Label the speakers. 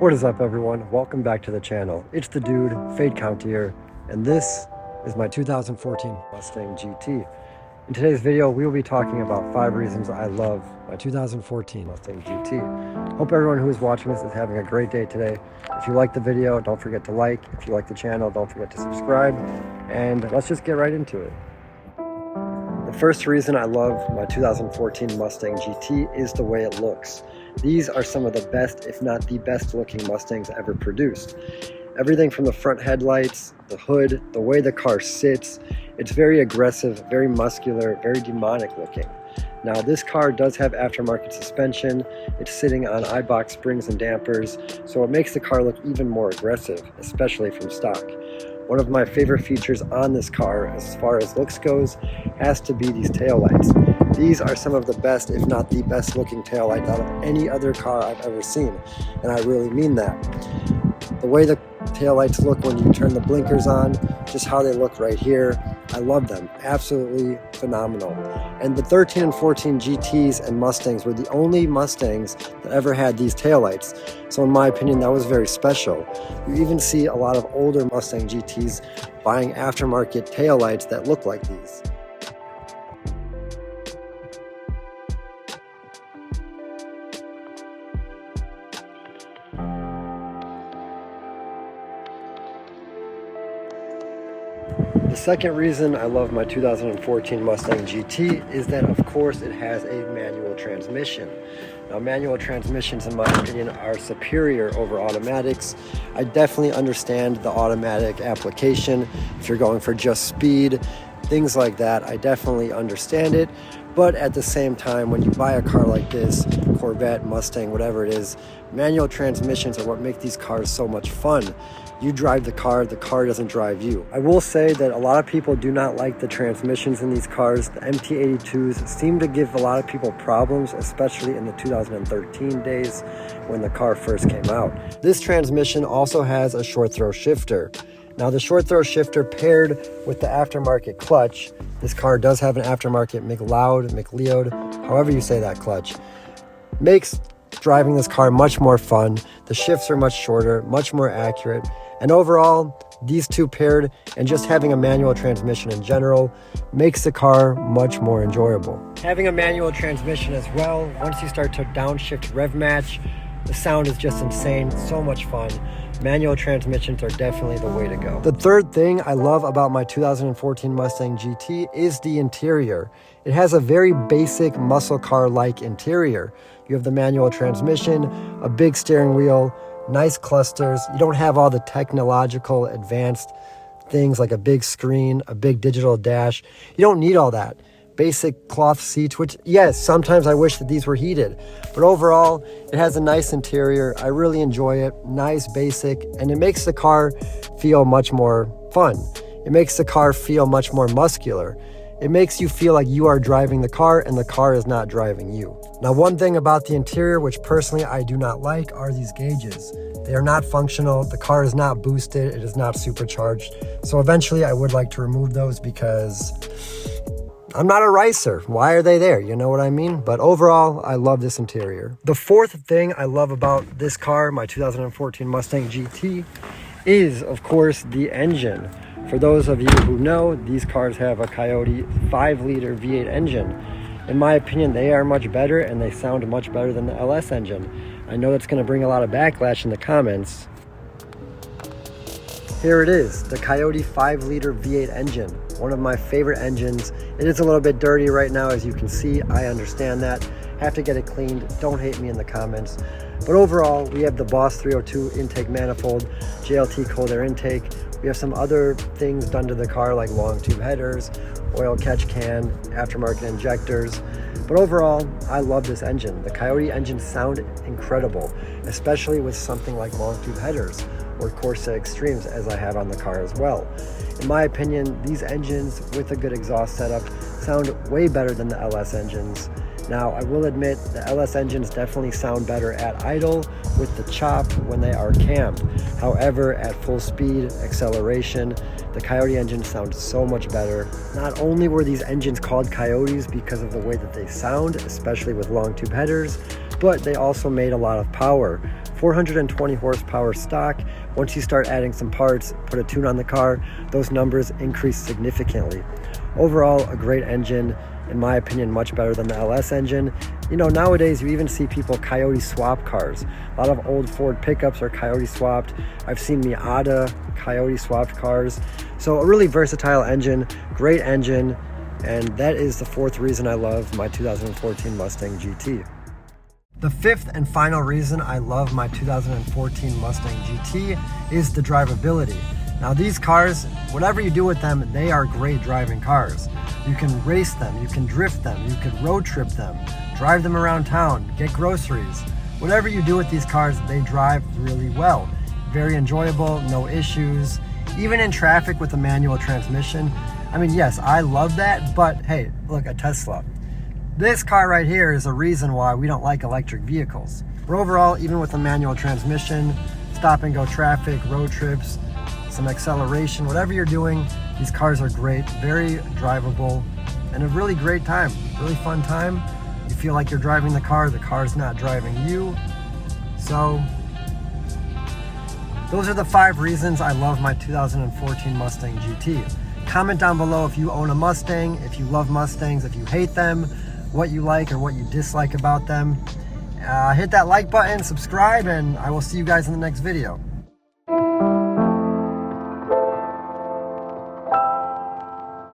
Speaker 1: What is up, everyone? Welcome back to the channel. It's the dude, Fade Count here, and this is my 2014 Mustang GT. In today's video, we will be talking about 5 reasons I love my 2014 Mustang GT. Hope everyone who is watching this is having a great day today. If you like the video, don't forget to like. If you like the channel, don't forget to subscribe. And let's just get right into it. The first reason I love my 2014 Mustang GT is the way it looks. These are some of the best, if not the best looking Mustangs ever produced. Everything from the front headlights, the hood, the way the car sits, it's very aggressive, very muscular, very demonic looking. Now this car does have aftermarket suspension, it's sitting on iBox springs and dampers, so it makes the car look even more aggressive, especially from stock. One of my favorite features on this car, as far as looks goes, has to be these taillights. These are some of the best, if not the best looking taillights out of any other car I've ever seen, and I really mean that. The way the taillights look when you turn the blinkers on, just how they look right here, I love them. Absolutely phenomenal. And the 13 and 14 GTs and Mustangs were the only Mustangs that ever had these taillights. So in my opinion, that was very special. You even see a lot of older Mustang GTs buying aftermarket taillights that look like these. The second reason I love my 2014 Mustang GT is that, of course, it has a manual transmission. Now, manual transmissions, in my opinion, are superior over automatics. I definitely understand the automatic application if you're going for just speed, things like that. I definitely understand it. But at the same time, when you buy a car like this, Corvette, Mustang, whatever it is, manual transmissions are what make these cars so much fun. You drive the car doesn't drive you. I will say that a lot of people do not like the transmissions in these cars. The MT82s seem to give a lot of people problems, especially in the 2013 days when the car first came out. This transmission also has a short throw shifter. Now the short throw shifter paired with the aftermarket clutch, this car does have an aftermarket McLeod, however you say that clutch, makes driving this car much more fun. The shifts are much shorter, much more accurate, and overall, these two paired and just having a manual transmission in general makes the car much more enjoyable. Having a manual transmission as well, once you start to downshift rev match, the sound is just insane, so much fun. Manual transmissions are definitely the way to go. The third thing I love about my 2014 Mustang GT is the interior. It has a very basic muscle car-like interior. You have the manual transmission, a big steering wheel, nice clusters. You don't have all the technological advanced things like a big screen, a big digital dash. You don't need all that. Basic cloth seats, which, yes, sometimes I wish that these were heated, but overall it has a nice interior. I really enjoy it. Nice, basic, and it makes the car feel much more fun. It makes the car feel much more muscular. It makes you feel like you are driving the car and the car is not driving you. Now, one thing about the interior, which personally I do not like, are these gauges. They are not functional. The car is not boosted. It is not supercharged. So eventually I would like to remove those because I'm not a racer. Why are they there? You know what I mean? But overall, I love this interior. The fourth thing I love about this car, my 2014 Mustang GT, is, of course, the engine. For those of you who know, these cars have a Coyote 5-liter V8 engine. In my opinion, they are much better and they sound much better than the LS engine. I know that's going to bring a lot of backlash in the comments. Here it is, the Coyote 5-liter V8 engine. One of my favorite engines. It is a little bit dirty right now, as you can see. I understand that. Have to get it cleaned. Don't hate me in the comments. But overall, we have the Boss 302 intake manifold, JLT cold air intake. We have some other things done to the car like long tube headers, oil catch can, aftermarket injectors. But overall, I love this engine. The Coyote engines sound incredible, especially with something like long tube headers or Corsa Extremes, as I have on the car as well. In my opinion, these engines with a good exhaust setup sound way better than the LS engines. Now, I will admit the LS engines definitely sound better at idle with the chop when they are cammed. However, at full speed, acceleration, the Coyote engines sound so much better. Not only were these engines called Coyotes because of the way that they sound, especially with long tube headers, but they also made a lot of power. 420 horsepower stock. Once you start adding some parts, put a tune on the car, those numbers increase significantly. Overall, a great engine, in my opinion, much better than the LS engine. You know, nowadays you even see people Coyote swap cars. A lot of old Ford pickups are Coyote swapped. I've seen Miata Coyote swapped cars. So a really versatile engine, great engine, and that is the fourth reason I love my 2014 Mustang GT. The fifth and final reason I love my 2014 Mustang GT is the drivability. Now these cars, whatever you do with them, they are great driving cars. You can race them, you can drift them, you can road trip them, drive them around town, get groceries. Whatever you do with these cars, they drive really well. Very enjoyable, no issues. Even in traffic with a manual transmission. I mean, yes, I love that, but hey, look, a Tesla. This car right here is a reason why we don't like electric vehicles. But overall, even with a manual transmission, stop and go traffic, road trips, some acceleration, whatever you're doing, these cars are great, very drivable, and a really great time, really fun time. You feel like you're driving the car's not driving you. So those are the 5 reasons I love my 2014 Mustang GT. Comment down below if you own a Mustang, if you love Mustangs, if you hate them, what you like or what you dislike about them. Hit that like button, subscribe, and I will see you guys in the next video.